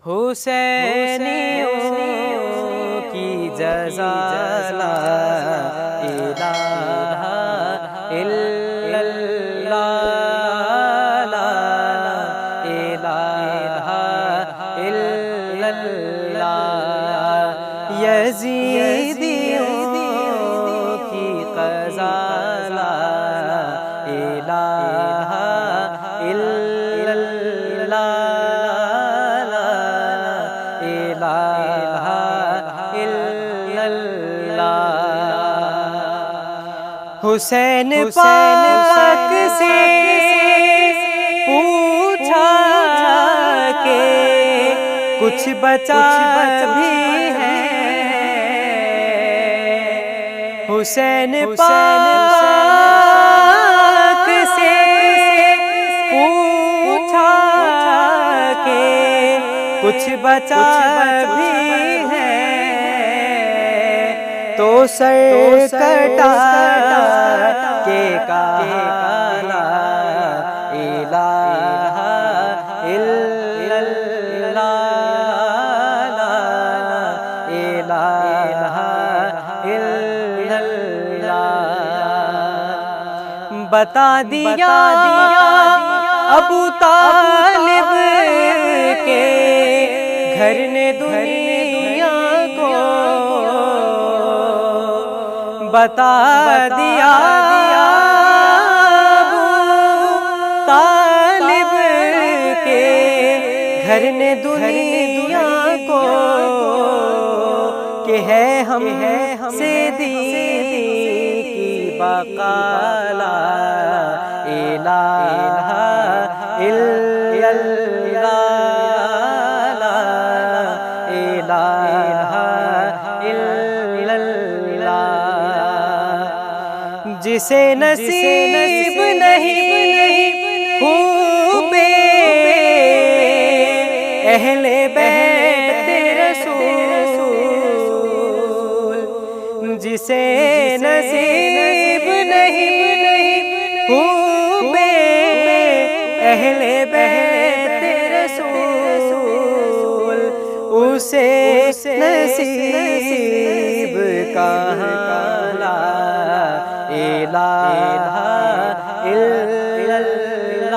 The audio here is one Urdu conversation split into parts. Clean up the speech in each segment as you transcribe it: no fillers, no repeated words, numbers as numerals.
حسینیوں کی جزا لا الہ الا اللہ، لا الہ الا اللہ، یزیدیوں کی قضا لا الہ الا اللہ، حسین پاک سے پوچھا کہ کچھ بچا بھی ہے، حسین پاک سے پوچھا کہ کچھ بچا بھی ہے، تو سر کٹا کے کہا لا الہ الا اللہ، لا الہ الا اللہ، بتا دیا ابو طالب کے گھر نے دنیا کو، بتا دیا ابو طالب کے گھر نے دنیا کو، کہ ہے ہم سے دین کی بقا، لا الہ الا اللہ، لا الہ الا اللہ، جسے نصیب نہیں خوب اہل بیت رسول، جسے نصیب نہیں خوب اہل بیت رسول، اسے نصیب کہاں، لا الہ الا اللہ،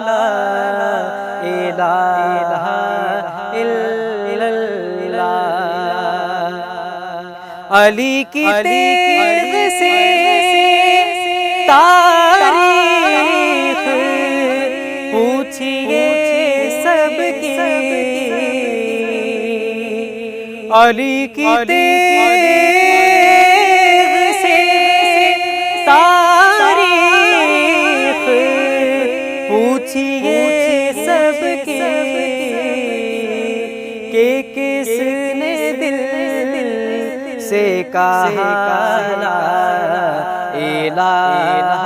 لا الہ الا اللہ، علی کی تیغ سے تاریخ پوچھئے سب کی، علی کی تیغ سے تاریخ پوچھئے سب کی، کہ کس نے دل سے کہا لا الہ